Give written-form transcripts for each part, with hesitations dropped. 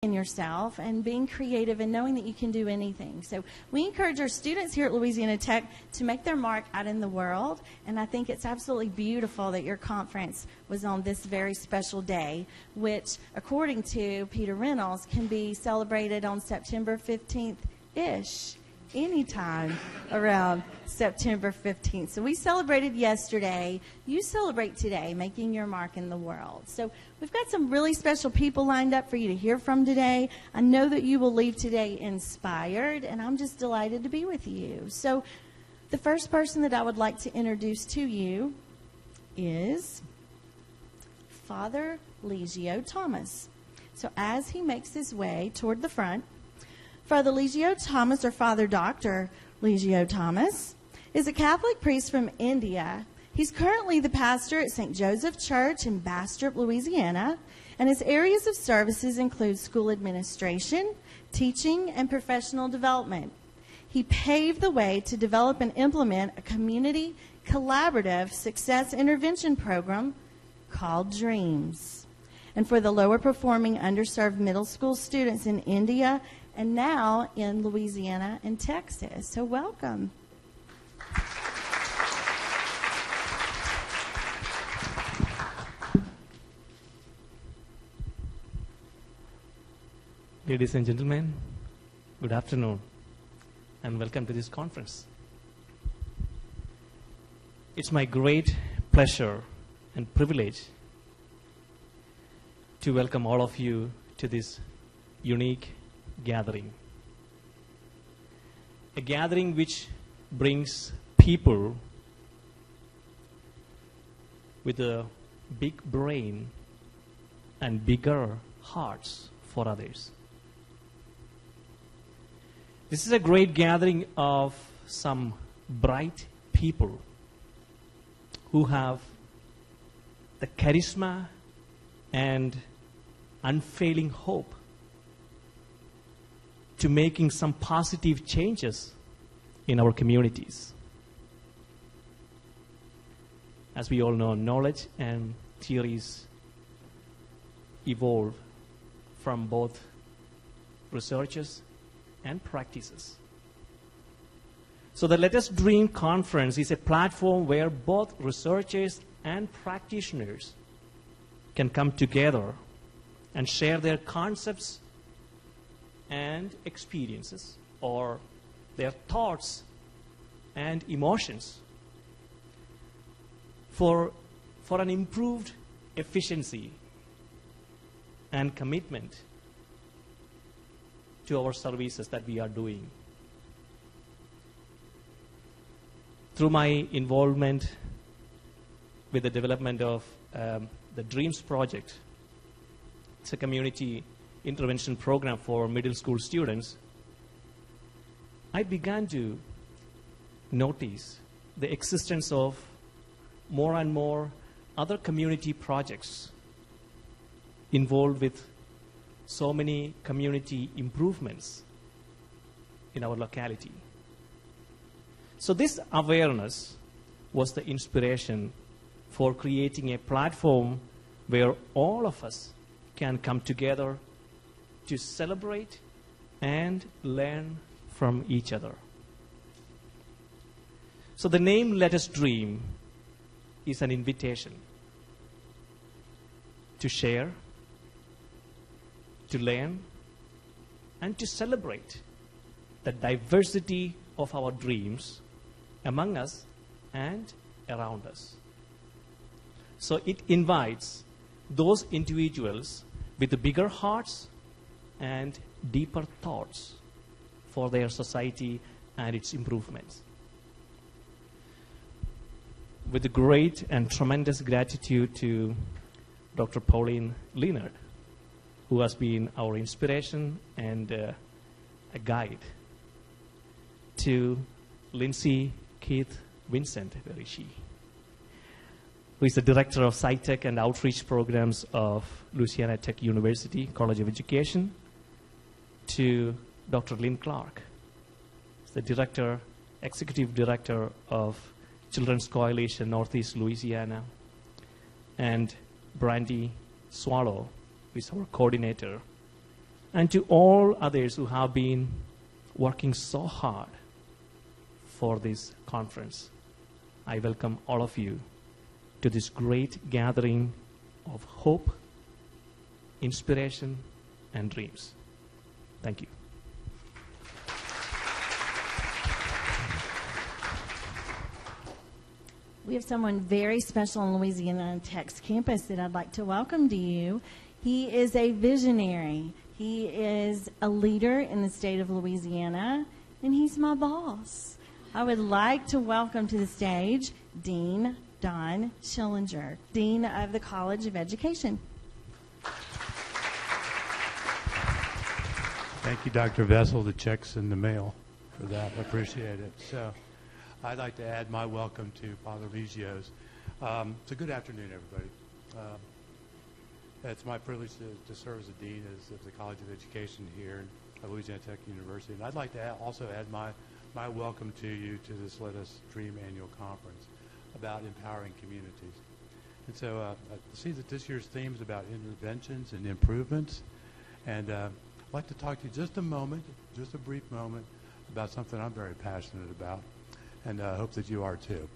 in yourself and being creative and knowing that you can do anything. So we encourage our students here at Louisiana Tech to make their mark out in the world, and I think it's absolutely beautiful that your conference was on this very special day, which, according to Peter Reynolds, can be celebrated on September 15th-ish. Anytime around September 15th. So we celebrated yesterday. You celebrate today, making your mark in the world. So we've got some really special people lined up for you to hear from today. I know that you will leave today inspired, and I'm just delighted to be with you. So the first person that I would like to introduce to you is Father Legio Thomas. So as he makes his way toward the front, Father Legio Thomas, or Father Dr. Legio Thomas, is a Catholic priest from India. He's currently the pastor at St. Joseph Church in Bastrop, Louisiana, and his areas of services include school administration, teaching, and professional development. He paved the way to develop and implement a community collaborative success intervention program called DREAMS, and for the lower performing underserved middle school students in India and now in Louisiana and Texas. So welcome. Ladies and gentlemen, good afternoon and welcome to this conference. It's my great pleasure and privilege to welcome all of you to this unique gathering. A gathering which brings people with a big brain and bigger hearts for others. This is a great gathering of some bright people who have the charisma and unfailing hope to making some positive changes in our communities. As we all know, knowledge and theories evolve from both researchers and practices. So the Let Us Dream Conference is a platform where both researchers and practitioners can come together and share their concepts and experiences, or their thoughts and emotions for an improved efficiency and commitment to our services that we are doing. Through my involvement with the development of the DREAMS project, it's a community intervention program for middle school students, I began to notice the existence of more and more other community projects involved with so many community improvements in our locality. So this awareness was the inspiration for creating a platform where all of us can come together to celebrate and learn from each other. So the name Let Us Dream is an invitation to share, to learn, and to celebrate the diversity of our dreams among us and around us. So it invites those individuals with the bigger hearts and deeper thoughts for their society and its improvements. With the great and tremendous gratitude to Dr. Pauline Leonard, who has been our inspiration and a guide, to Lindsay Keith Vincent, where is she? Who is the Director of SciTech and Outreach Programs of Louisiana Tech University College of Education, to Dr. Lynn Clark, the Executive Director of Children's Coalition Northeast Louisiana, and Brandy Swallow, who is our coordinator and to all others who have been working so hard for this conference. I welcome all of you to this great gathering of hope, inspiration, and dreams. Thank you. We have someone very special on Louisiana Tech's campus that I'd like to welcome to you. He is a visionary. He is a leader in the state of Louisiana, and he's my boss. I would like to welcome to the stage Dean Don Schillinger, Dean of the College of Education. Thank you, Dr. Vessel. The check's in the mail for that. I appreciate it. So I'd like to add my welcome to Father Ligios. It's a good afternoon, everybody. It's my privilege to serve as the Dean of the College of Education here at Louisiana Tech University. And I'd like to also add my welcome to you to this Let Us Dream annual conference about empowering communities. And so I see that this year's theme is about interventions and improvements. And I'd like to talk to you just a brief moment, about something I'm very passionate about, and I hope that you are too.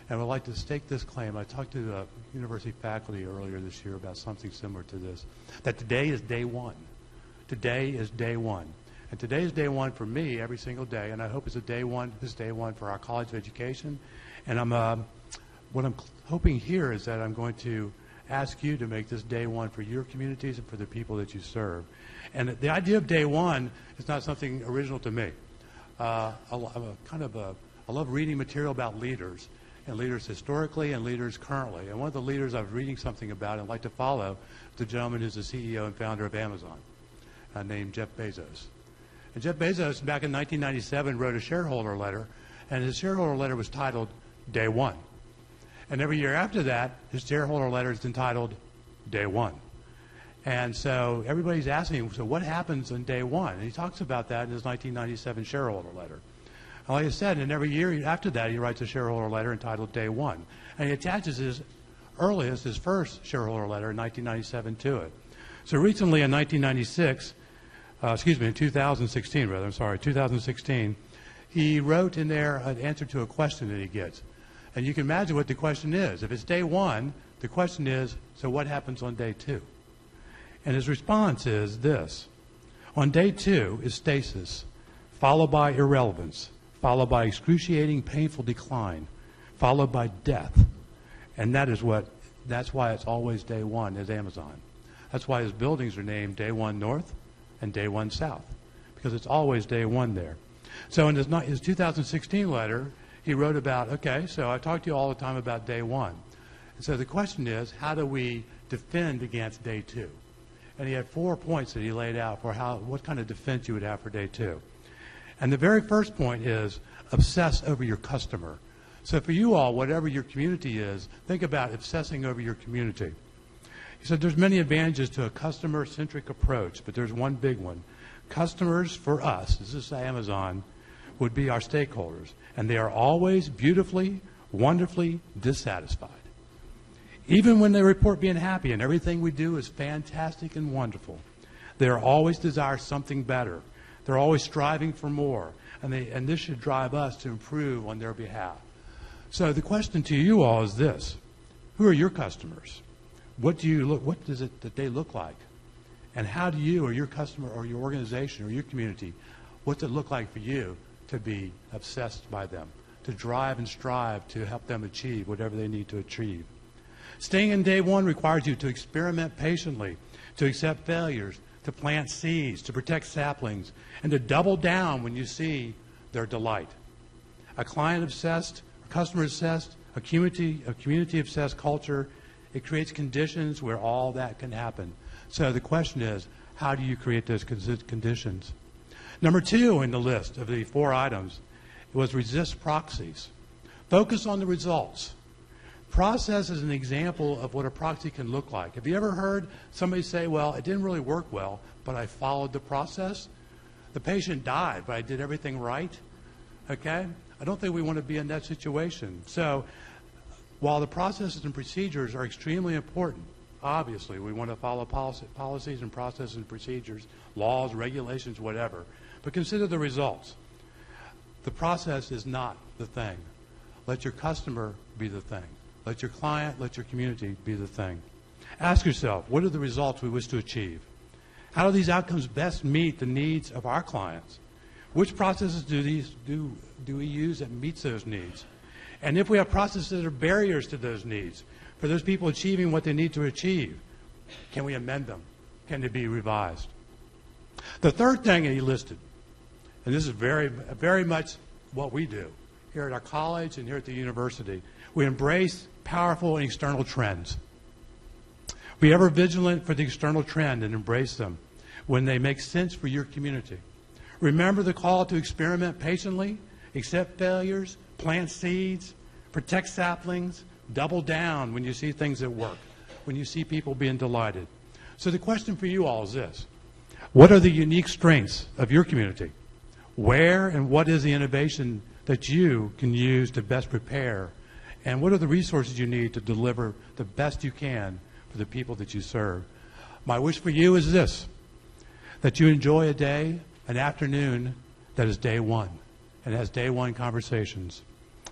And I'd like to stake this claim. I talked to the university faculty earlier this year about something similar to this, that today is day one. Today is day one. And today is day one for me every single day, and I hope it's day one for our College of Education. And what I'm hoping here is that I'm going to ask you to make this day one for your communities and for the people that you serve. And the idea of day one is not something original to me. I love reading material about leaders, and leaders historically and leaders currently. And one of the leaders I was reading something about and like to follow is the gentleman who's the CEO and founder of Amazon, named Jeff Bezos. And Jeff Bezos, back in 1997, wrote a shareholder letter, and his shareholder letter was titled Day One. And every year after that, his shareholder letter is entitled Day One. And so everybody's asking him, so what happens on day one? And he talks about that in his 1997 shareholder letter. And like I said, and every year after that, he writes a shareholder letter entitled Day One. And he attaches his first shareholder letter in 1997 to it. So recently in 2016, he wrote in there an answer to a question that he gets. And you can imagine what the question is. If it's day one, the question is, so what happens on day two? And his response is this: on day two is stasis, followed by irrelevance, followed by excruciating, painful decline, followed by death. And that's why it's always day one is Amazon. That's why his buildings are named Day One North and Day One South, because it's always day one there. So in his 2016 letter, he wrote about, okay, so I talk to you all the time about day one. And so the question is, how do we defend against day two? And he had 4 points that he laid out for what kind of defense you would have for day two. And the very first point is obsess over your customer. So for you all, whatever your community is, think about obsessing over your community. He said there's many advantages to a customer-centric approach, but there's one big one. Customers for us, this is Amazon, would be our stakeholders, and they are always beautifully, wonderfully dissatisfied. Even when they report being happy and everything we do is fantastic and wonderful, they are always desire something better. They're always striving for more, and this should drive us to improve on their behalf. So the question to you all is this: who are your customers? What does it that they look like? And how do you or your customer or your organization or your community, what's it look like for you to be obsessed by them, to drive and strive to help them achieve whatever they need to achieve? Staying in day one requires you to experiment patiently, to accept failures, to plant seeds, to protect saplings, and to double down when you see their delight. A client-obsessed, a customer-obsessed, a community-obsessed culture, it creates conditions where all that can happen. So the question is, how do you create those conditions? Number 2 in the list of the 4 items was resist proxies. Focus on the results. Process is an example of what a proxy can look like. Have you ever heard somebody say, well, it didn't really work well, but I followed the process? The patient died, but I did everything right? Okay? I don't think we want to be in that situation. So while the processes and procedures are extremely important, obviously, we want to follow policies and processes and procedures, laws, regulations, whatever. But consider the results. The process is not the thing. Let your customer be the thing. Let your client, let your community be the thing. Ask yourself, what are the results we wish to achieve? How do these outcomes best meet the needs of our clients? Which processes do we use that meets those needs? And if we have processes that are barriers to those needs, for those people achieving what they need to achieve, can we amend them? Can they be revised? The third thing he listed, and this is very much what we do here at our college and here at the university, we embrace powerful external trends. Be ever vigilant for the external trend and embrace them when they make sense for your community. Remember the call to experiment patiently, accept failures, plant seeds, protect saplings, double down when you see things that work, when you see people being delighted. So the question for you all is this: what are the unique strengths of your community? Where and what is the innovation that you can use to best prepare? And what are the resources you need to deliver the best you can for the people that you serve? My wish for you is this: that you enjoy a day, an afternoon that is day one and has day one conversations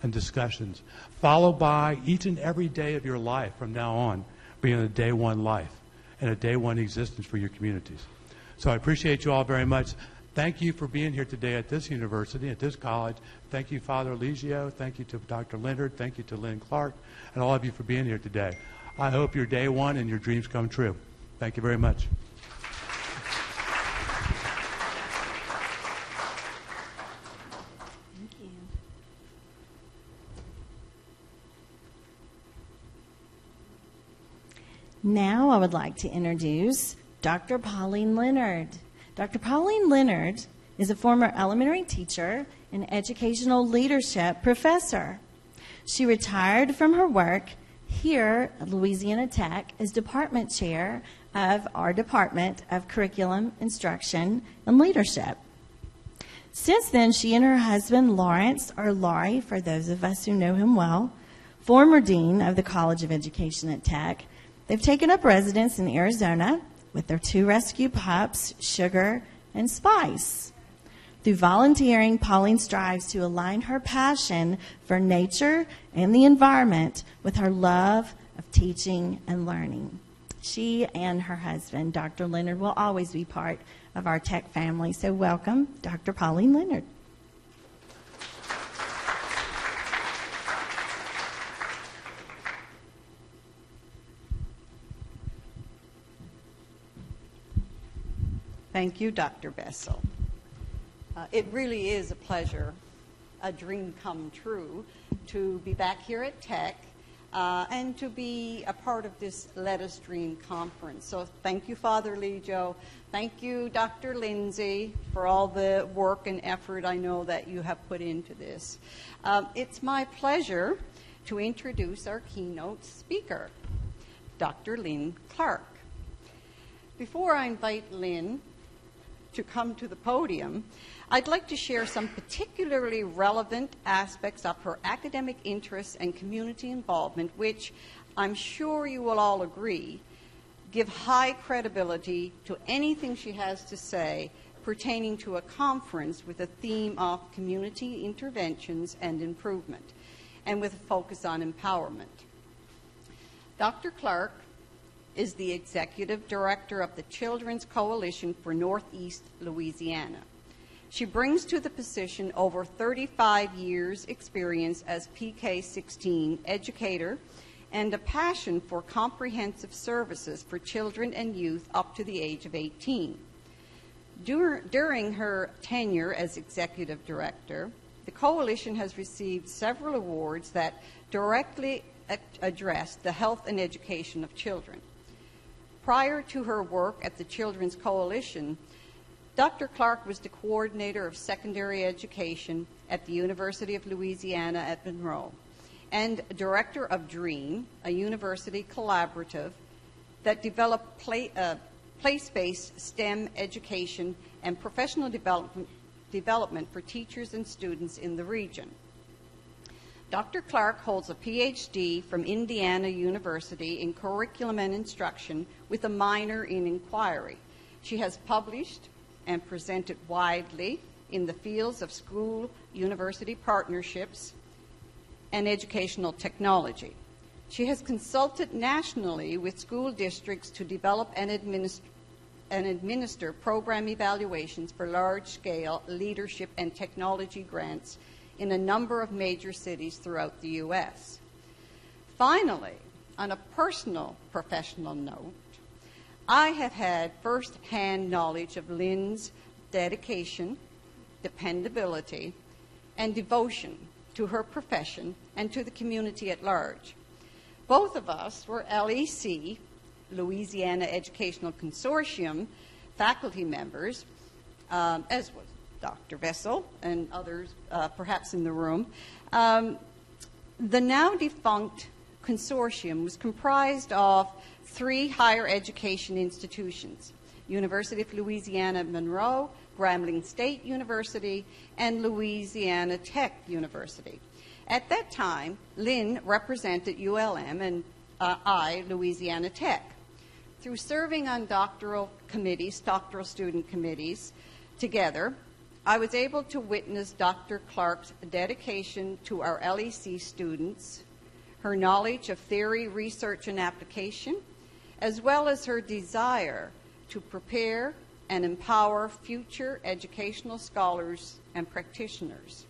and discussions, followed by each and every day of your life from now on being a day one life and a day one existence for your communities. So I appreciate you all very much. Thank you for being here today at this university, at this college. Thank you, Father Eligio. Thank you to Dr. Leonard. Thank you to Lynn Clark, and all of you for being here today. I hope your day one and your dreams come true. Thank you very much. Thank you. Now I would like to introduce Dr. Pauline Leonard. Dr. Pauline Leonard is a former elementary teacher and educational leadership professor. She retired from her work here at Louisiana Tech as department chair of our Department of Curriculum, Instruction, and Leadership. Since then, she and her husband, Lawrence, or Laurie, for those of us who know him well, former dean of the College of Education at Tech, they've taken up residence in Arizona with their 2 rescue pups, Sugar and Spice. Through volunteering, Pauline strives to align her passion for nature and the environment with her love of teaching and learning. She and her husband, Dr. Leonard, will always be part of our Tech family. So welcome, Dr. Pauline Leonard. Thank you, Dr. Bessel. It really is a pleasure, a dream come true, to be back here at Tech and to be a part of this Let Us Dream conference. So thank you, Father Eligio. Thank you, Dr. Lindsay, for all the work and effort I know that you have put into this. It's my pleasure to introduce our keynote speaker, Dr. Lynn Clark. Before I invite Lynn to come to the podium, I'd like to share some particularly relevant aspects of her academic interests and community involvement, which I'm sure you will all agree give high credibility to anything she has to say pertaining to a conference with a theme of community interventions and improvement, and with a focus on empowerment. Dr. Clark is the Executive Director of the Children's Coalition for Northeast Louisiana. She brings to the position over 35 years' experience as PK-16 educator and a passion for comprehensive services for children and youth up to the age of 18. During her tenure as Executive Director, the Coalition has received several awards that directly address the health and education of children. Prior to her work at the Children's Coalition, Dr. Clark was the coordinator of secondary education at the University of Louisiana at Monroe and director of DREAM, a university collaborative that developed place-based STEM education and professional development for teachers and students in the region. Dr. Clark holds a PhD from Indiana University in curriculum and instruction with a minor in inquiry. She has published and presented widely in the fields of school-university partnerships and educational technology. She has consulted nationally with school districts to develop and administer program evaluations for large-scale leadership and technology grants in a number of major cities throughout the U.S. Finally, on a personal professional note, I have had first-hand knowledge of Lynn's dedication, dependability, and devotion to her profession and to the community at large. Both of us were LEC, Louisiana Educational Consortium, faculty members, as was Dr. Vessel and others perhaps in the room. The now defunct consortium was comprised of 3 higher education institutions: University of Louisiana at Monroe, Grambling State University, and Louisiana Tech University. At that time, Lynn represented ULM and I, Louisiana Tech. Through serving on doctoral committees, doctoral student committees together, I was able to witness Dr. Clark's dedication to our LEC students, her knowledge of theory, research, and application, as well as her desire to prepare and empower future educational scholars and practitioners.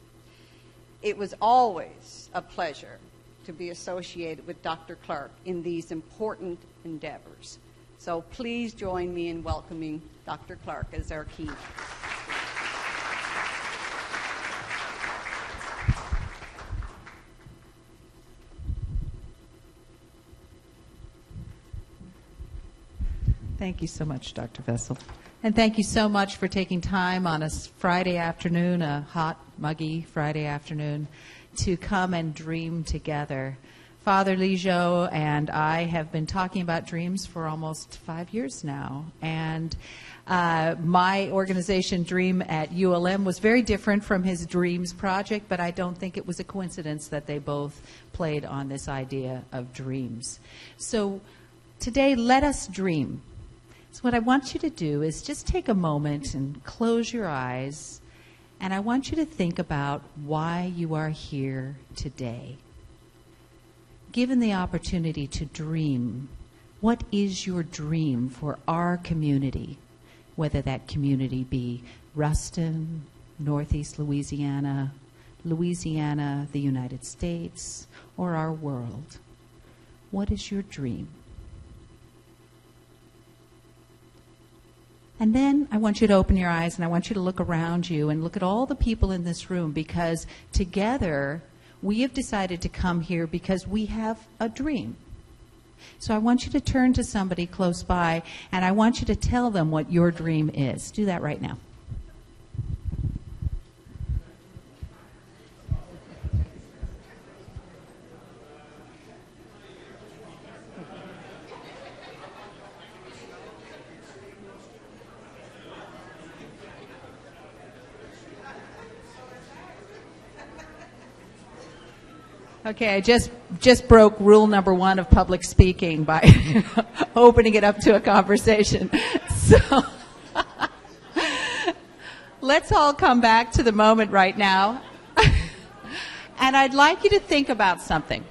It was always a pleasure to be associated with Dr. Clark in these important endeavors. So please join me in welcoming Dr. Clark as our keynote. Thank you so much, Dr. Vessel. And thank you so much for taking time on a Friday afternoon, a hot, muggy Friday afternoon, to come and dream together. Father Lijo and I have been talking about dreams for almost 5 years now. And my organization, Dream at ULM, was very different from his Dreams project, but I don't think it was a coincidence that they both played on this idea of dreams. So today, let us dream. So what I want you to do is just take a moment and close your eyes, and I want you to think about why you are here today. Given the opportunity to dream, what is your dream for our community, whether that community be Ruston, Northeast Louisiana, Louisiana, the United States, or our world? What is your dream? And then I want you to open your eyes and I want you to look around you and look at all the people in this room, because together we have decided to come here because we have a dream. So I want you to turn to somebody close by and I want you to tell them what your dream is. Do that right now. Okay, I just broke rule number 1 of public speaking by opening it up to a conversation. So let's all come back to the moment right now. And I'd like you to think about something.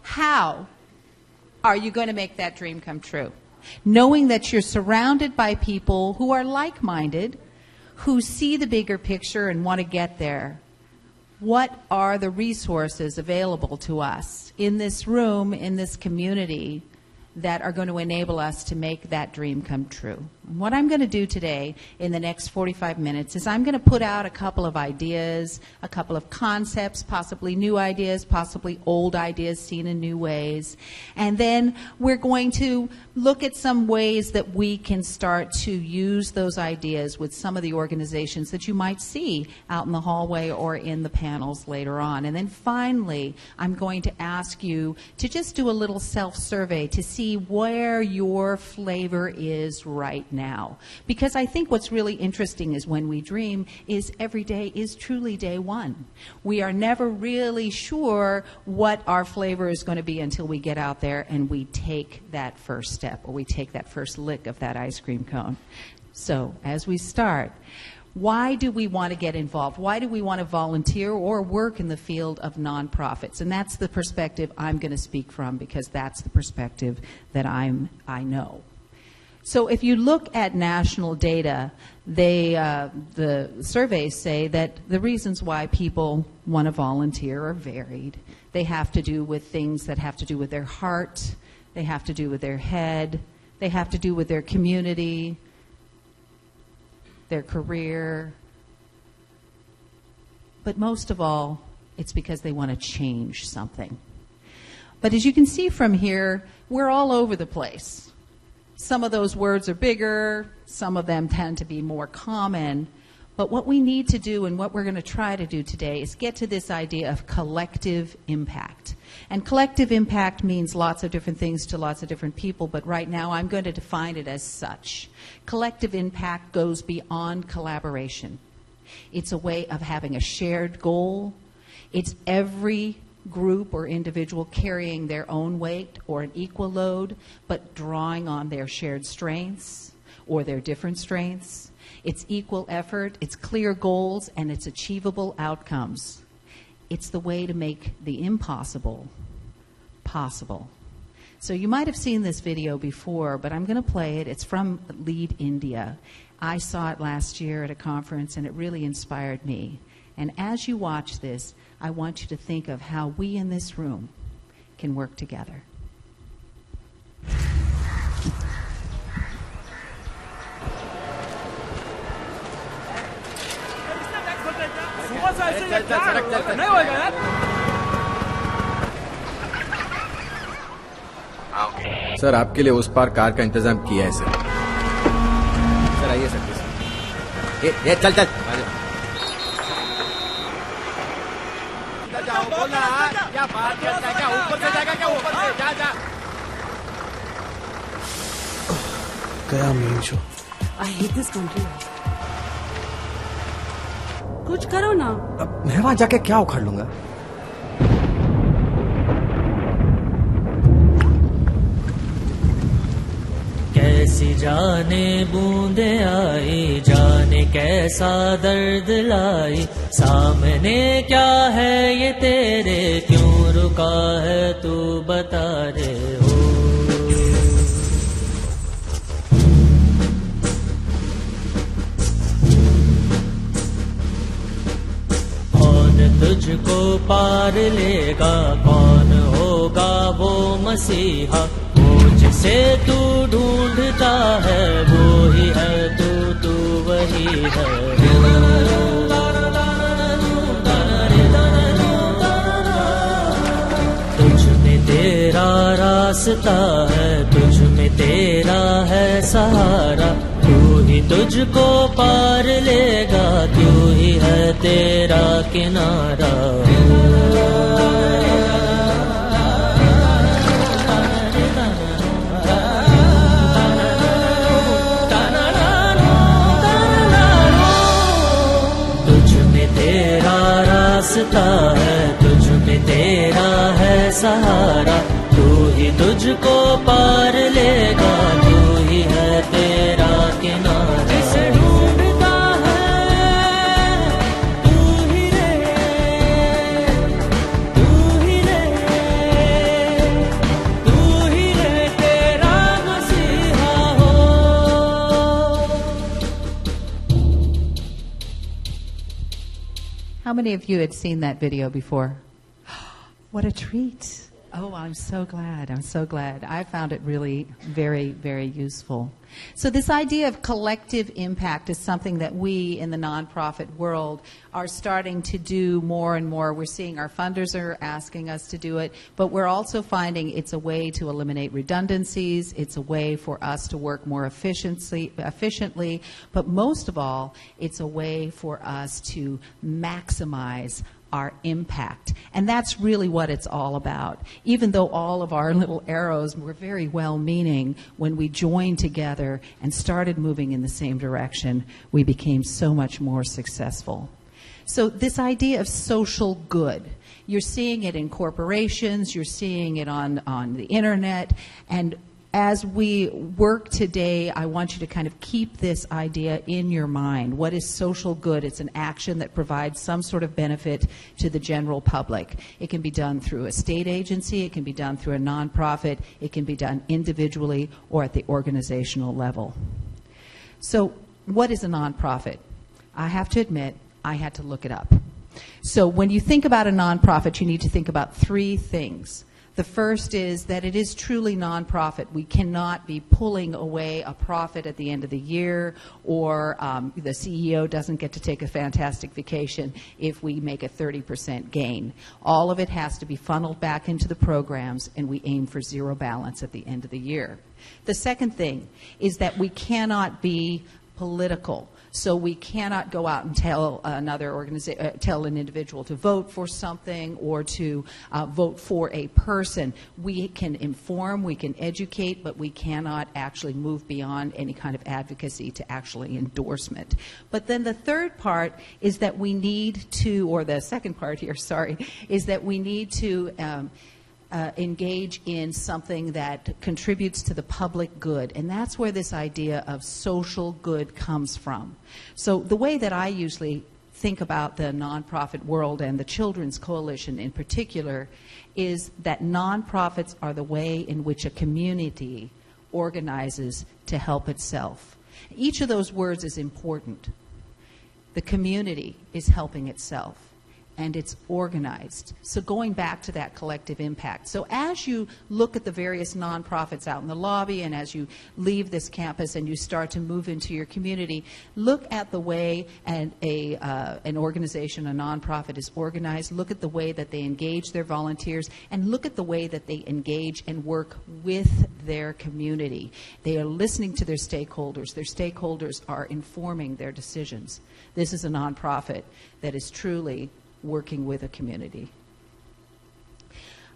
How are you going to make that dream come true? Knowing that you're surrounded by people who are like-minded, who see the bigger picture and want to get there. What are the resources available to us in this room, in this community, that are going to enable us to make that dream come true? And what I'm going to do today in the next 45 minutes is I'm going to put out a couple of ideas, a couple of concepts, possibly new ideas, possibly old ideas seen in new ways. And then we're going to look at some ways that we can start to use those ideas with some of the organizations that you might see out in the hallway or in the panels later on. And then finally, I'm going to ask you to just do a little self-survey to see see where your flavor is right now. Because I think what's really interesting is when we dream is every day is truly day one. We are never really sure what our flavor is going to be until we get out there and we take that first step, or we take that first lick of that ice cream cone. So as we start, why do we want to get involved? Why do we want to volunteer or work in the field of nonprofits? And that's the perspective I'm going to speak from, because that's the perspective that I know. So if you look at national data, the surveys say that the reasons why people want to volunteer are varied. They have to do with things that have to do with their heart, they have to do with their head, they have to do with their community, their career, but most of all, it's because they want to change something. But as you can see from here, we're all over the place. Some of those words are bigger, some of them tend to be more common, but what we need to do and what we're going to try to do today is get to this idea of collective impact. And collective impact means lots of different things to lots of different people, but right now I'm going to define it as such. Collective impact goes beyond collaboration. It's a way of having a shared goal. It's every group or individual carrying their own weight or an equal load, but drawing on their shared strengths or their different strengths. It's equal effort, it's clear goals, and it's achievable outcomes. It's the way to make the impossible possible. So you might have seen this video before, but I'm going to play it. It's from Lead India. I saw it last year at a conference, and it really inspired me. And as you watch this, I want you to think of how we in this room can work together. Sir आपके लिए उस पार car का इंतजाम किया है sir. Sir आइए sir. ये चल चल। जाओ बोलना क्या बात करता है, क्या ऊपर से जाएगा, क्या ऊपर से जा जा। गया main show. I hate this country. कुछ करो ना। अब मैं वहां जाके क्या उखाड़ लूंगा? कैसी जाने बूंदे आई, जाने कैसा दर्द लाई, सामने क्या है ये तेरे, क्यों रुका है तू बता रे हो। तुझको पार लेगा, कौन होगा वो मसीहा, वो जिसे तू ढूंढता है, वो ही है तू वही है। तुझ में तेरा रास्ता है, तुझ में तेरा है सहारा, तू ही तुझको पार लेगा, तू ही है तेरा किनारा। तुझ में तेरा रास्ता है, तुझ में तेरा है सहारा, तू ही तुझको पार लेगा, तू ही है तेरा किनारा। जिसे ढूंढता है तू ही रे, तू ही रे, तू ही रे तेरा मसीहा हो। How many of you had seen that video before? What a treat. Oh, I'm so glad. I'm so glad. I found it really very, very useful. So this idea of collective impact is something that we in the nonprofit world are starting to do more and more. We're seeing our funders are asking us to do it, but we're also finding it's a way to eliminate redundancies. It's a way for us to work more efficiently, but most of all, it's a way for us to maximize our impact. And that's really what it's all about. Even though all of our little arrows were very well-meaning, when we joined together and started moving in the same direction, we became so much more successful. So this idea of social good, you're seeing it in corporations, you're seeing it on the internet, and as we work today, I want you to kind of keep this idea in your mind. What is social good? It's an action that provides some sort of benefit to the general public. It can be done through a state agency, it can be done through a nonprofit, it can be done individually or at the organizational level. So what is a nonprofit? I have to admit, I had to look it up. So when you think about a nonprofit, you need to think about three things. The first is that it is truly nonprofit. We cannot be pulling away a profit at the end of the year, or the CEO doesn't get to take a fantastic vacation if we make a 30% gain. All of it has to be funneled back into the programs, and we aim for zero balance at the end of the year. The second thing is that we cannot be political. So we cannot go out and tell tell an individual to vote for something or to vote for a person. We can inform, we can educate, but we cannot actually move beyond any kind of advocacy to actually endorsement. But then the third part is that we need to, or the second part here, sorry, is that we need to engage in something that contributes to the public good. And that's where this idea of social good comes from. So the way that I usually think about the nonprofit world and the Children's Coalition in particular is that nonprofits are the way in which a community organizes to help itself. Each of those words is important. The community is helping itself, and it's organized. So going back to that collective impact. So as you look at the various nonprofits out in the lobby, and as you leave this campus and you start to move into your community, look at the way an organization, a nonprofit is organized. Look at the way that they engage their volunteers, and look at the way that they engage and work with their community. They are listening to their stakeholders. Their stakeholders are informing their decisions. This is a nonprofit that is truly working with a community.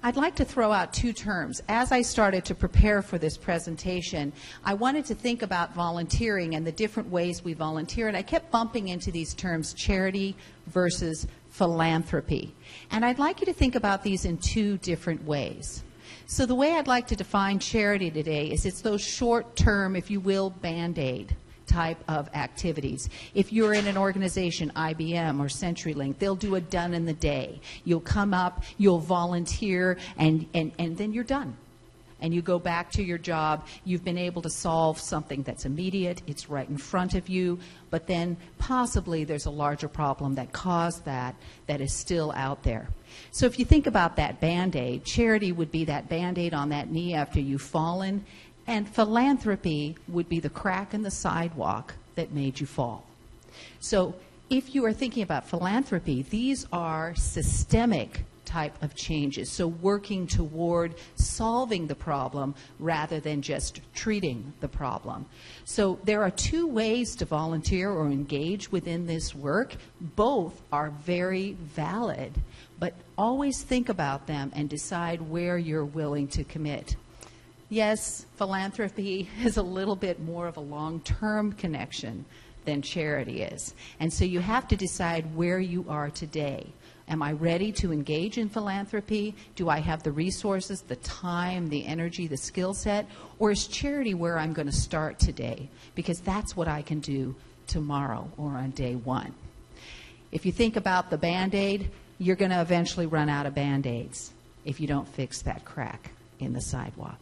I'd like to throw out two terms. As I started to prepare for this presentation, I wanted to think about volunteering and the different ways we volunteer, and I kept bumping into these terms, charity versus philanthropy. And I'd like you to think about these in two different ways. So the way I'd like to define charity today is it's those short-term, if you will, Band-Aid type of activities. If you're in an organization, IBM or CenturyLink, they'll do a done in the day. You'll come up, you'll volunteer, and then you're done. And you go back to your job. You've been able to solve something that's immediate. It's right in front of you. But then possibly there's a larger problem that caused that is still out there. So if you think about that Band-Aid, charity would be that Band-Aid on that knee after you've fallen. And philanthropy would be the crack in the sidewalk that made you fall. So if you are thinking about philanthropy, these are systemic type of changes. So working toward solving the problem rather than just treating the problem. So there are two ways to volunteer or engage within this work. Both are very valid, but always think about them and decide where you're willing to commit. Yes, philanthropy is a little bit more of a long-term connection than charity is. And so you have to decide where you are today. Am I ready to engage in philanthropy? Do I have the resources, the time, the energy, the skill set? Or is charity where I'm going to start today? Because that's what I can do tomorrow or on day one. If you think about the Band-Aid, you're going to eventually run out of Band-Aids if you don't fix that crack in the sidewalk.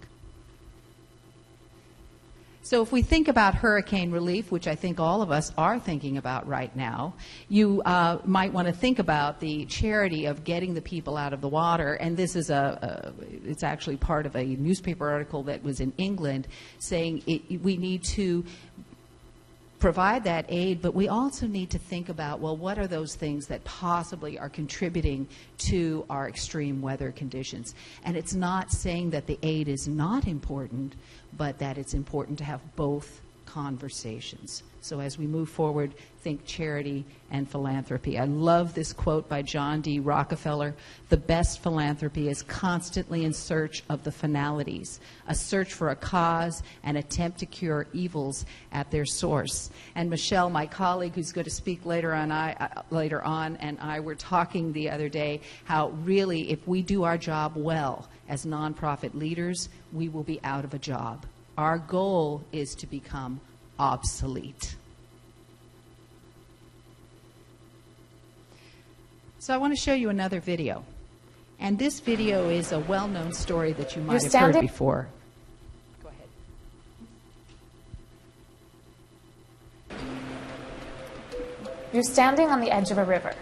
So if we think about hurricane relief, which I think all of us are thinking about right now, you might want to think about the charity of getting the people out of the water. And this is it's actually part of a newspaper article that was in England saying we need to provide that aid, but we also need to think about, well, what are those things that possibly are contributing to our extreme weather conditions? And it's not saying that the aid is not important, but that it's important to have both conversations. So as we move forward, think charity and philanthropy. I love this quote by John D. Rockefeller: "The best philanthropy is constantly in search of the finalities, a search for a cause, an attempt to cure evils at their source." And Michelle, my colleague who's going to speak later on, and I were talking the other day how really if we do our job well as nonprofit leaders, we will be out of a job. Our goal is to become obsolete. So I want to show you another video. And this video is a well-known story that you might have heard before. Go ahead. You're standing on the edge of a river.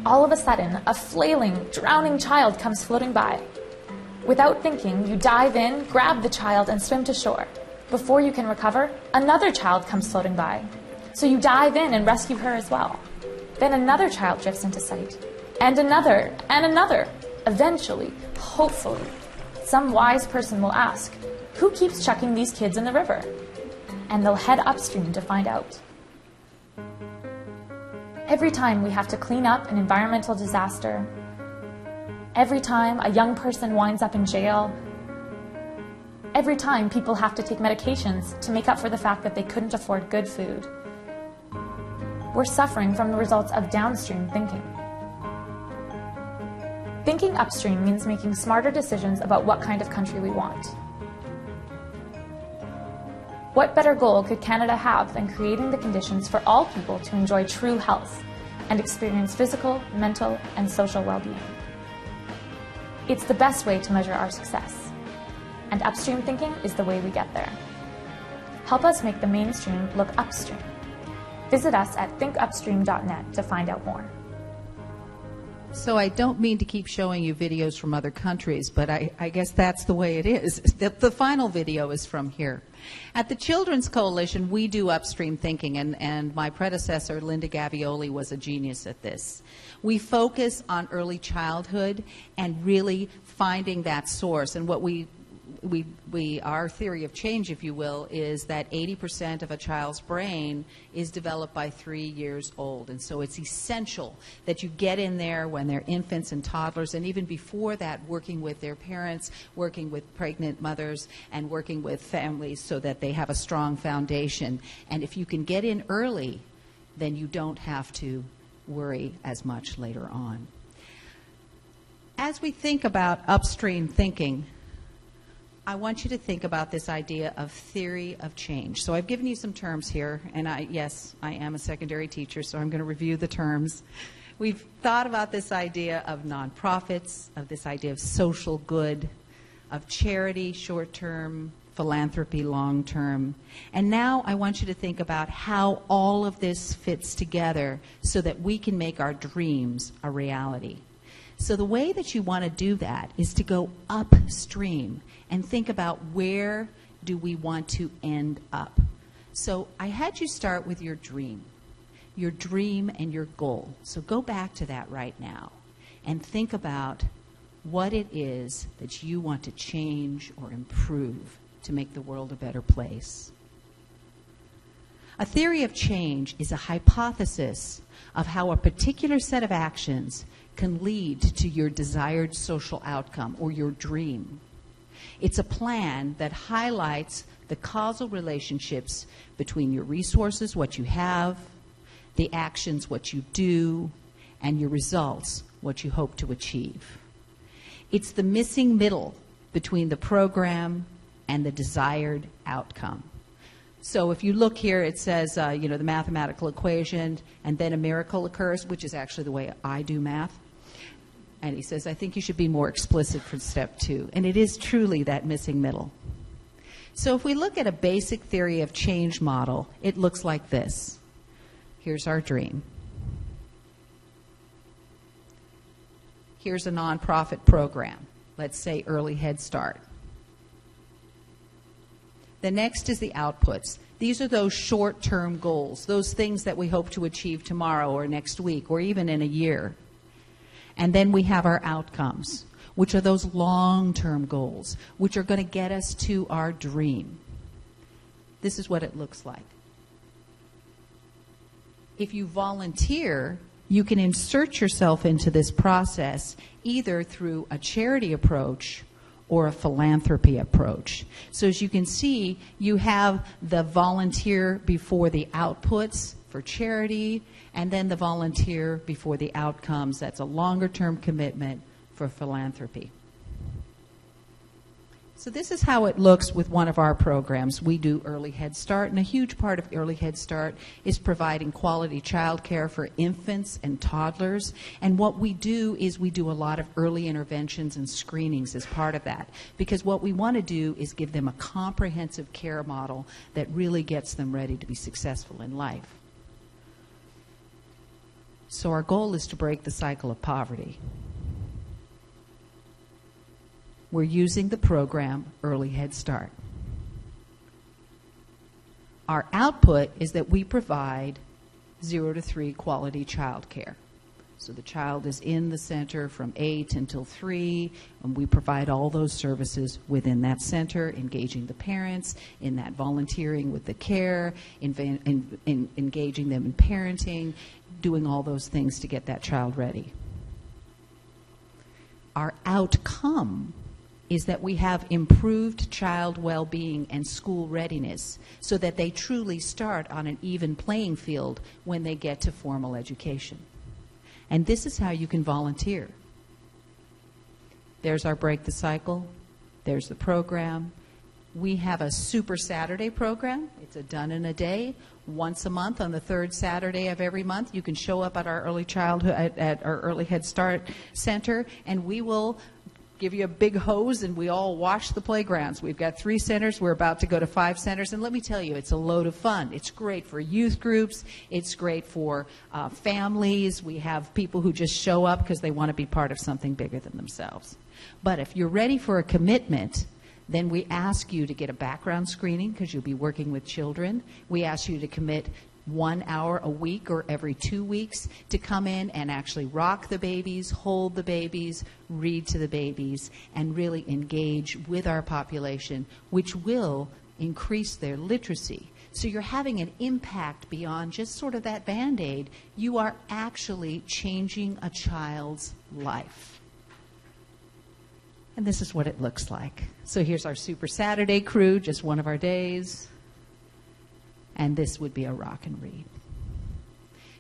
All of a sudden, a flailing, drowning child comes floating by. Without thinking, you dive in, grab the child, and swim to shore. Before you can recover, another child comes floating by. So you dive in and rescue her as well. Then another child drifts into sight. And another, and another. Eventually, hopefully, some wise person will ask, who keeps chucking these kids in the river? And they'll head upstream to find out. Every time we have to clean up an environmental disaster, every time a young person winds up in jail, every time people have to take medications to make up for the fact that they couldn't afford good food, we're suffering from the results of downstream thinking. Thinking upstream means making smarter decisions about what kind of country we want. What better goal could Canada have than creating the conditions for all people to enjoy true health and experience physical, mental, and social well-being? It's the best way to measure our success. And upstream thinking is the way we get there. Help us make the mainstream look upstream. Visit us at thinkupstream.net to find out more. So I don't mean to keep showing you videos from other countries, but I guess that's the way it is. The final video is from here. At the Children's Coalition, we do upstream thinking, and my predecessor, Linda Gavioli, was a genius at this. We focus on early childhood and really finding that source. And what our theory of change, if you will, is that 80% of a child's brain is developed by 3 years old. And so it's essential that you get in there when they're infants and toddlers, and even before that, working with their parents, working with pregnant mothers, and working with families so that they have a strong foundation. And if you can get in early, then you don't have to worry as much later on. As we think about upstream thinking, I want you to think about this idea of theory of change. So I've given you some terms here, and yes, I am a secondary teacher, so I'm going to review the terms. We've thought about this idea of nonprofits, of this idea of social good, of charity, short-term, philanthropy, long-term. And now I want you to think about how all of this fits together so that we can make our dreams a reality. So the way that you want to do that is to go upstream and think about where do we want to end up. So I had you start with your dream and your goal. So go back to that right now and think about what it is that you want to change or improve to make the world a better place. A theory of change is a hypothesis of how a particular set of actions can lead to your desired social outcome or your dream. It's a plan that highlights the causal relationships between your resources, what you have, the actions, what you do, and your results, what you hope to achieve. It's the missing middle between the program and the desired outcome. So if you look here, it says, the mathematical equation, and then a miracle occurs, which is actually the way I do math. And he says, I think you should be more explicit for step 2. And it is truly that missing middle. So if we look at a basic theory of change model, it looks like this. Here's our dream. Here's a nonprofit program. Let's say Early Head Start. The next is the outputs. These are those short-term goals, those things that we hope to achieve tomorrow or next week or even in a year. And then we have our outcomes, which are those long-term goals, which are going to get us to our dream. this is what it looks like. If you volunteer, you can insert yourself into this process either through a charity approach or a philanthropy approach. So as you can see, you have the volunteer before the outputs for charity, and then the volunteer before the outcomes. That's a longer-term commitment for philanthropy. So this is how it looks with one of our programs. We do Early Head Start, and a huge part of Early Head Start is providing quality child care for infants and toddlers. And what we do is we do a lot of early interventions and screenings as part of that, because what we want to do is give them a comprehensive care model that really gets them ready to be successful in life. So our goal is to break the cycle of poverty. We're using the program Early Head Start. Our output is that we provide 0 to 3 quality child care. So the child is in the center from 8 until 3, and we provide all those services within that center, engaging the parents in that volunteering with the care, engaging them in parenting, doing all those things to get that child ready. Our outcome is that we have improved child well-being and school readiness so that they truly start on an even playing field when they get to formal education. And this is how you can volunteer. There's our Break the Cycle. There's the program. We have a Super Saturday program. It's a done in a day. Once a month on the 3rd Saturday of every month, you can show up at our early childhood, at our Early Head Start Center, and we will give you a big hose and we all wash the playgrounds. We've got 3 centers. We're about to go to 5 centers. And let me tell you, it's a load of fun. It's great for youth groups. It's great for families. We have people who just show up because they want to be part of something bigger than themselves. But if you're ready for a commitment, then we ask you to get a background screening because you'll be working with children. We ask you to commit 1 hour a week or every 2 weeks to come in and actually rock the babies, hold the babies, read to the babies, and really engage with our population, which will increase their literacy. So you're having an impact beyond just sort of that Band-Aid. You are actually changing a child's life. And this is what it looks like. So here's our Super Saturday crew, just one of our days. And this would be a rock and read.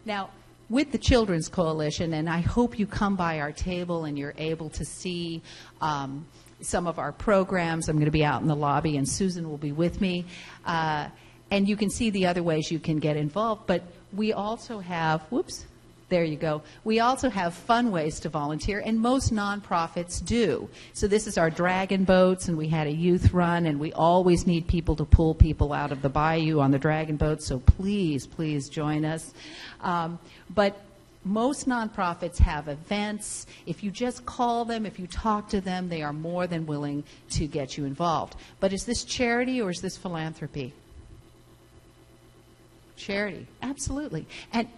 Now, with the Children's Coalition, and I hope you come by our table and you're able to see some of our programs. I'm going to be out in the lobby, and Susan will be with me. And you can see the other ways you can get involved. But we also have, whoops, there you go. We also have fun ways to volunteer, and most nonprofits do. So this is our dragon boats, and we had a youth run, and we always need people to pull people out of the bayou on the dragon boats, so please, please join us. But most nonprofits have events. If you just call them, if you talk to them, they are more than willing to get you involved. But is this charity or is this philanthropy? Charity, absolutely.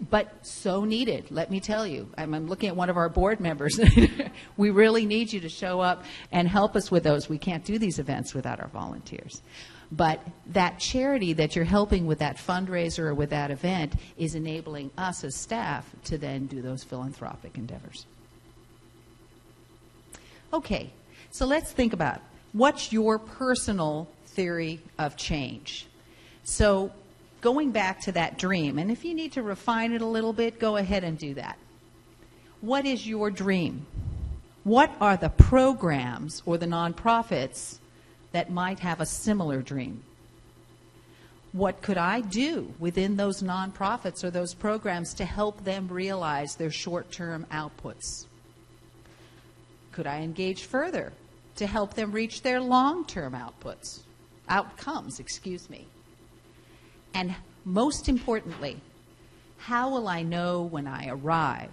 But so needed, let me tell you. I'm looking at one of our board members. We really need you to show up and help us with those. We can't do these events without our volunteers. But that charity that you're helping with that fundraiser or with that event is enabling us as staff to then do those philanthropic endeavors. Okay, so let's think about what's your personal theory of change. So going back to that dream, and if you need to refine it a little bit, go ahead and do that. What is your dream? What are the programs or the nonprofits that might have a similar dream? What could I do within those nonprofits or those programs to help them realize their short-term outputs? Could I engage further to help them reach their long-term outcomes? And most importantly, how will I know when I arrive?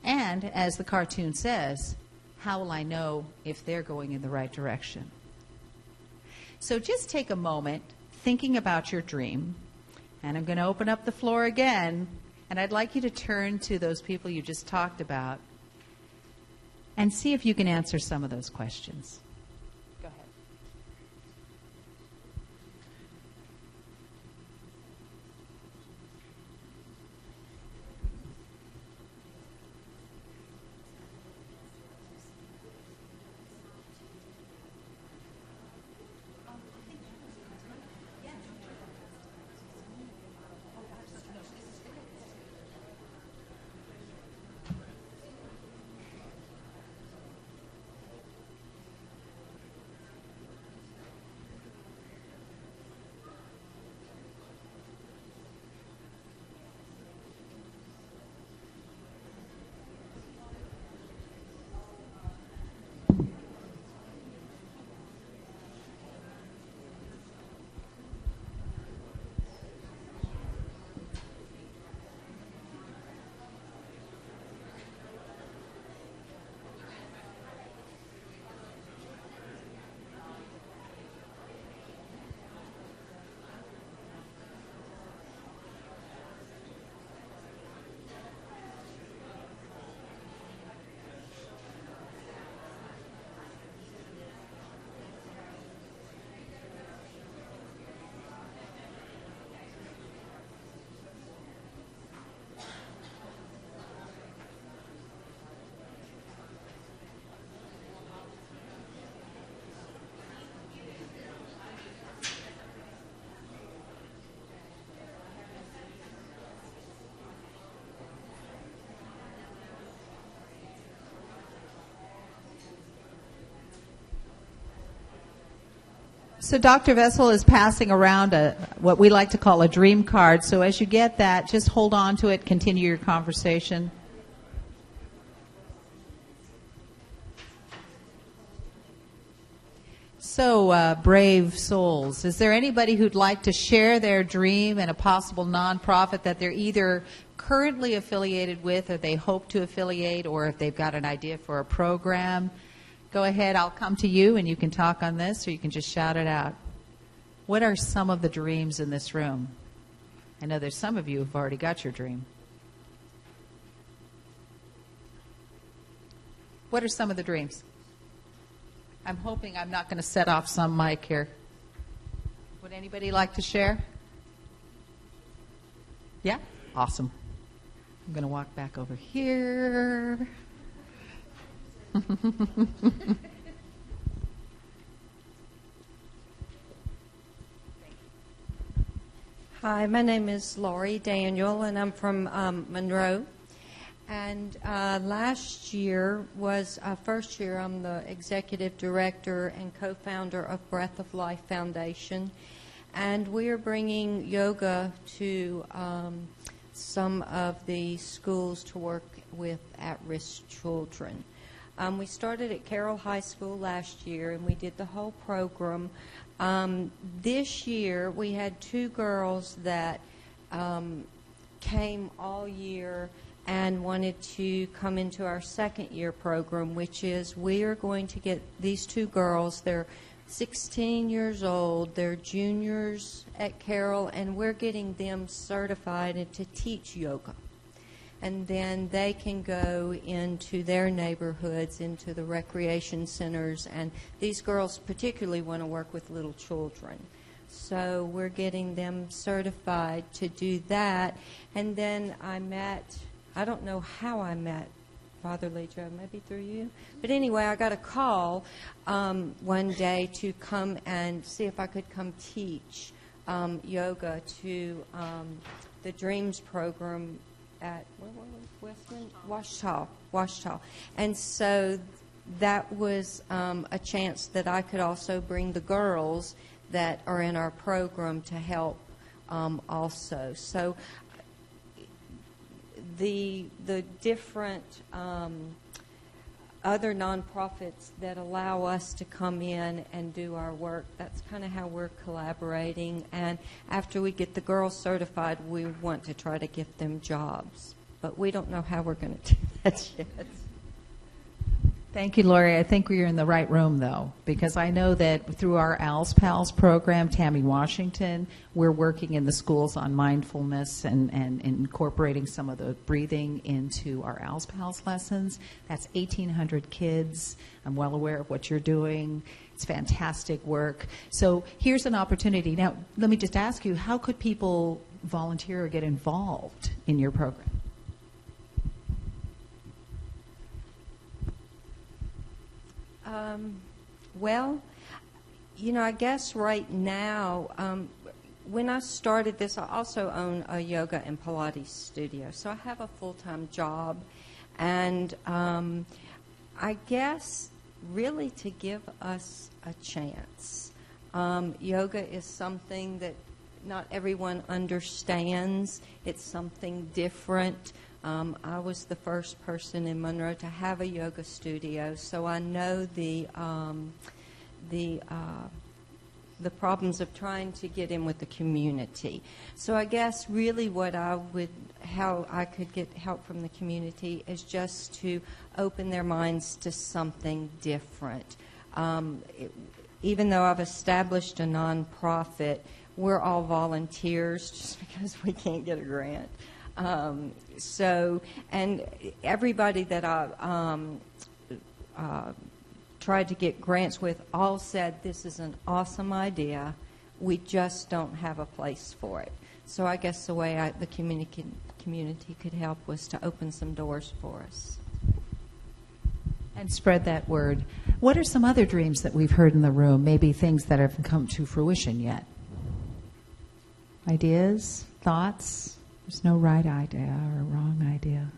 And as the cartoon says, how will I know if they're going in the right direction? So just take a moment thinking about your dream, and I'm going to open up the floor again, and I'd like you to turn to those people you just talked about and see if you can answer some of those questions. Go ahead. So Dr. Vessel is passing around what we like to call a dream card. So as you get that, just hold on to it, continue your conversation. So, brave souls, is there anybody who'd like to share their dream and a possible nonprofit that they're either currently affiliated with or they hope to affiliate, or if they've got an idea for a program? Go ahead, I'll come to you and you can talk on this, or you can just shout it out. What are some of the dreams in this room? I know there's some of you who've already got your dream. What are some of the dreams? I'm hoping I'm not going to set off some mic here. Would anybody like to share? Yeah? Awesome. I'm going to walk back over here. Hi, my name is Laurie Daniel, and I'm from Monroe. And last year was first year. I'm the executive director and co-founder of Breath of Life Foundation, and we are bringing yoga to some of the schools to work with at-risk children. We started at Carroll High School last year, and we did the whole program. This year, we had 2 girls that came all year and wanted to come into our second year program, which is we are going to get these 2 girls. They're 16 years old. They're juniors at Carroll, and we're getting them certified to teach yoga. And then they can go into their neighborhoods, into the recreation centers, and these girls particularly want to work with little children. So we're getting them certified to do that. And then I don't know how I met Father Lee Joe, maybe through you. But anyway, I got a call one day to come and see if I could come teach yoga to the Dreams program at Washita. And so that was a chance that I could also bring the girls that are in our program to help also. So the different other nonprofits that allow us to come in and do our work, that's kind of how we're collaborating. And after we get the girls certified, we want to try to get them jobs. But we don't know how we're going to do that yet. Thank you, Lori. I think we're in the right room, though, because I know that through our ALS Pals program, Tammy Washington, we're working in the schools on mindfulness and incorporating some of the breathing into our ALS Pals lessons. That's 1,800 kids. I'm well aware of what you're doing. It's fantastic work. So here's an opportunity. Now, let me just ask you, how could people volunteer or get involved in your program? Well, I guess right now, when I started this, I also own a yoga and Pilates studio. So I have a full-time job. And I guess really to give us a chance. Yoga is something that not everyone understands. It's something different. I was the first person in Monroe to have a yoga studio, so I know the problems of trying to get in with the community. So I guess really how I could get help from the community is just to open their minds to something different. Even though I've established a nonprofit, we're all volunteers just because we can't get a grant. And everybody that I tried to get grants with all said, this is an awesome idea. We just don't have a place for it. So I guess the way the community could help was to open some doors for us. And spread that word. What are some other dreams that we've heard in the room, maybe things that haven't come to fruition yet? Ideas? Thoughts? There's no right idea or wrong idea.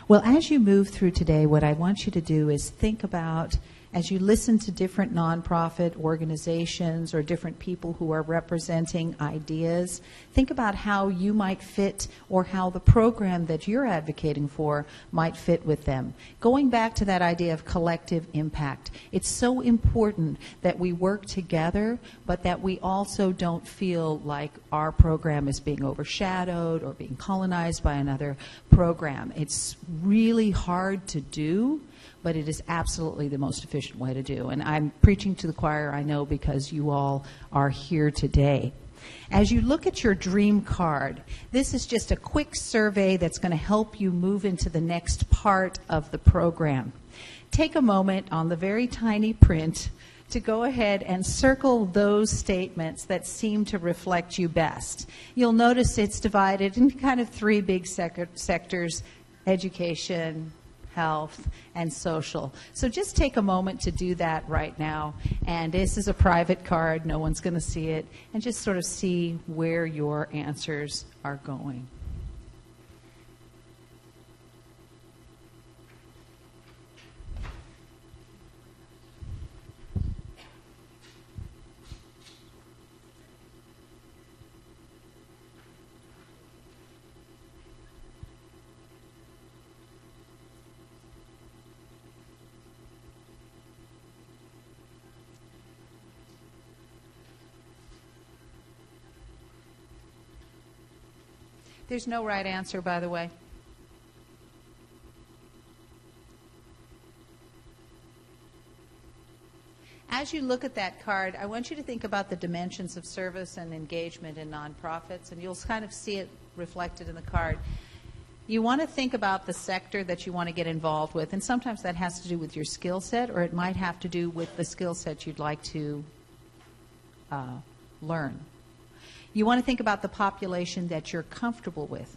Well, as you move through today, what I want you to do is think about as you listen to different nonprofit organizations or different people who are representing ideas, think about how you might fit or how the program that you're advocating for might fit with them. Going back to that idea of collective impact, it's so important that we work together, but that we also don't feel like our program is being overshadowed or being colonized by another program. It's really hard to do, but it is absolutely the most efficient way to do. And I'm preaching to the choir, I know, because you all are here today. As you look at your dream card, this is just a quick survey that's going to help you move into the next part of the program. Take a moment on the very tiny print to go ahead and circle those statements that seem to reflect you best. You'll notice it's divided into kind of three big sectors: education, health, and social. So just take a moment to do that right now. And this is a private card. No one's going to see it. And just sort of see where your answers are going. There's no right answer, by the way. As you look at that card, I want you to think about the dimensions of service and engagement in nonprofits, and you'll kind of see it reflected in the card. You want to think about the sector that you want to get involved with, and sometimes that has to do with your skill set, or it might have to do with the skill set you'd like to learn. You want to think about the population that you're comfortable with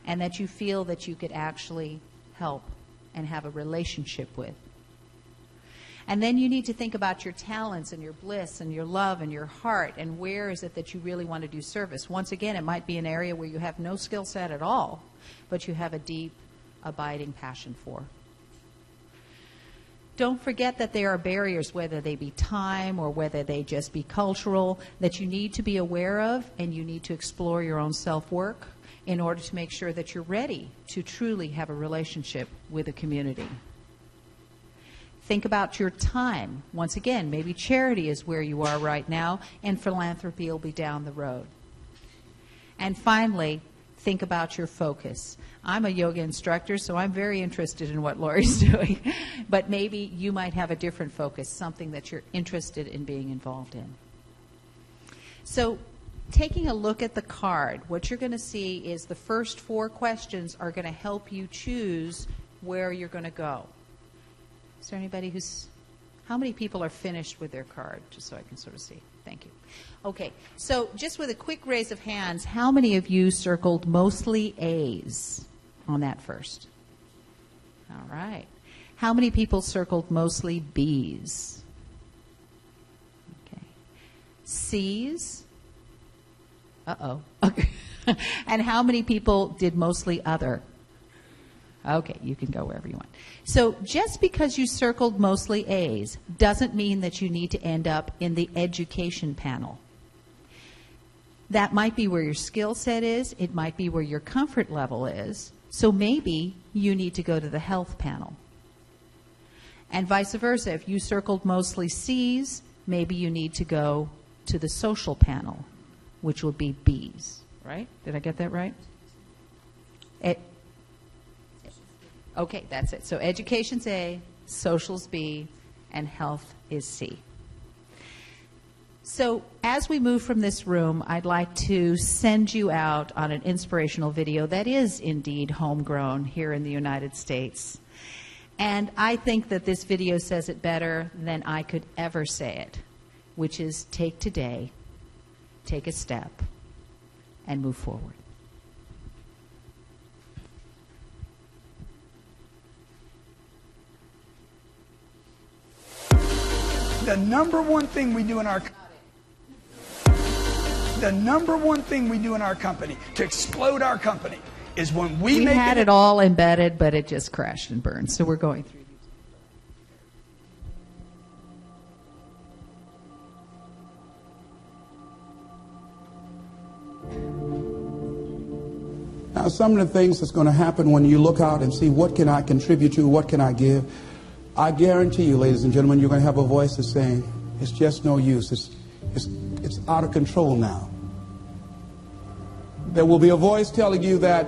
and that you feel that you could actually help and have a relationship with. And then you need to think about your talents and your bliss and your love and your heart, and where is it that you really want to do service. Once again, it might be an area where you have no skill set at all, but you have a deep, abiding passion for. Don't forget that there are barriers, whether they be time or whether they just be cultural, that you need to be aware of, and you need to explore your own self-work in order to make sure that you're ready to truly have a relationship with a community. Think about your time. Once again, maybe charity is where you are right now, and philanthropy will be down the road. And finally, think about your focus. I'm a yoga instructor, so I'm very interested in what Lori's doing. But maybe you might have a different focus, something that you're interested in being involved in. So taking a look at the card, what you're going to see is the first 4 questions are going to help you choose where you're going to go. Is there anybody who's... How many people are finished with their card, just so I can sort of see? Thank you. Okay, so just with a quick raise of hands, how many of you circled mostly A's on that first? All right. How many people circled mostly B's? Okay. C's? Uh-oh. Okay. And how many people did mostly other? Okay, you can go wherever you want. So just because you circled mostly A's doesn't mean that you need to end up in the education panel. That might be where your skill set is. It might be where your comfort level is. So maybe you need to go to the health panel. And vice versa. If you circled mostly C's, maybe you need to go to the social panel, which would be B's. Right? Did I get that right? Okay, that's it. So education's A, social's B, and health is C. So as we move from this room, I'd like to send you out on an inspirational video that is indeed homegrown here in the United States. And I think that this video says it better than I could ever say it, which is take today, take a step, and move forward. The number one thing we do in our company to explode our company is when we make had it all embedded, but it just crashed and burned. So we're going through these. Now, some of the things that's going to happen when you look out and see what can I contribute to, what can I give, I guarantee you, ladies and gentlemen, you're going to have a voice that's saying, it's just no use. It's out of control now. There will be a voice telling you that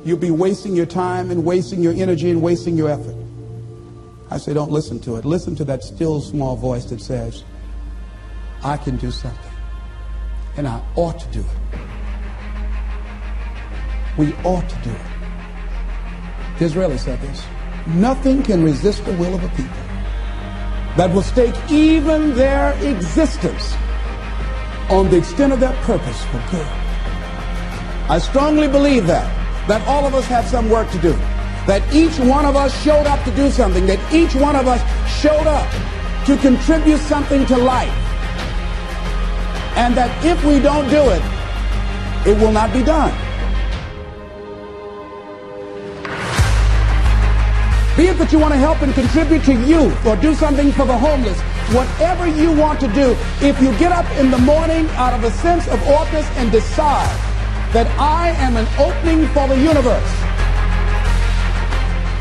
you'll be wasting your time and wasting your energy and wasting your effort. I say don't listen to it. Listen to that still small voice that says, I can do something, and I ought to do it. We ought to do it. Disraeli said this. Nothing can resist the will of a people that will stake even their existence on the extent of their purpose for good. I strongly believe that all of us have some work to do, that each one of us showed up to do something, that each one of us showed up to contribute something to life, and that if we don't do it, it will not be done. Be it that you want to help and contribute to youth or do something for the homeless, whatever you want to do, if you get up in the morning out of a sense of office and decide that I am an opening for the universe,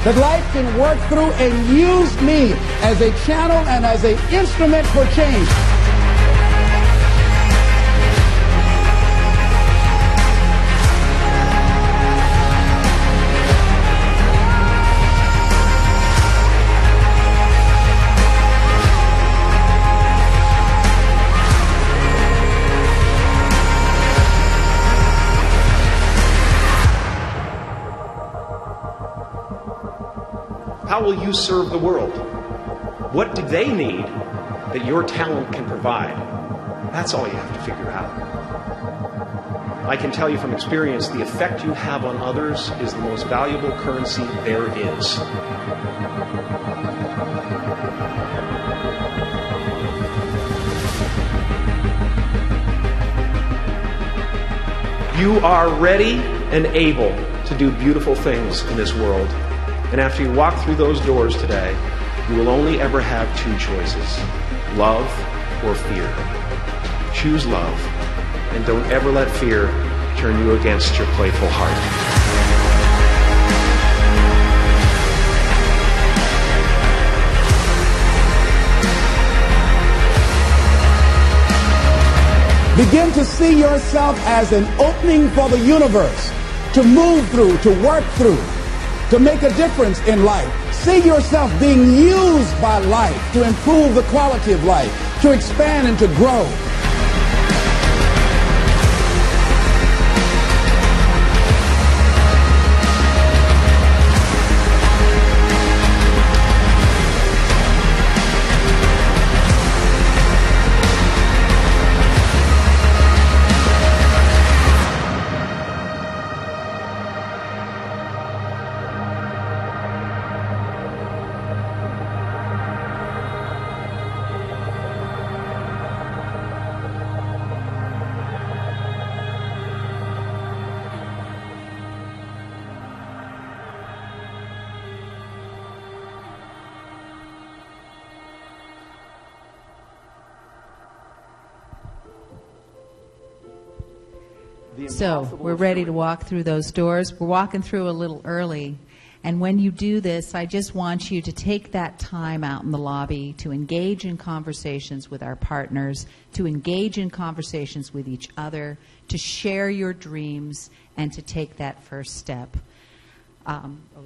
that life can work through and use me as a channel and as an instrument for change. How will you serve the world? What do they need that your talent can provide? That's all you have to figure out. I can tell you from experience, the effect you have on others is the most valuable currency there is. You are ready and able to do beautiful things in this world. And after you walk through those doors today, you will only ever have two choices, love or fear. Choose love, and don't ever let fear turn you against your playful heart. Begin to see yourself as an opening for the universe, to move through, to work through, to make a difference in life. See yourself being used by life to improve the quality of life, to expand and to grow. So we're ready to walk through those doors. We're walking through a little early. And when you do this, I just want you to take that time out in the lobby to engage in conversations with our partners, to engage in conversations with each other, to share your dreams, and to take that first step.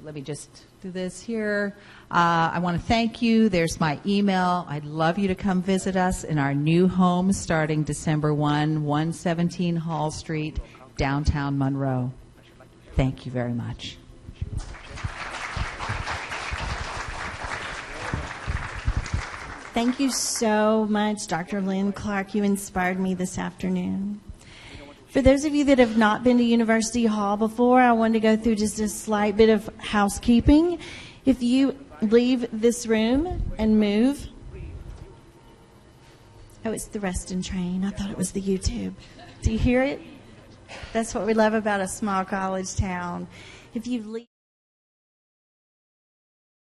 Let me just do this here. I want to thank you. There's my email. I'd love you to come visit us in our new home starting December 1, 117 Hall Street, downtown Monroe. Thank you very much. Thank you so much, Dr. Lynn Clark. You inspired me this afternoon. For those of you that have not been to University Hall before, I wanted to go through just a slight bit of housekeeping. If you leave this room and move, oh, it's the Reston train. I thought it was the YouTube. Do you hear it? That's what we love about a small college town. If you leave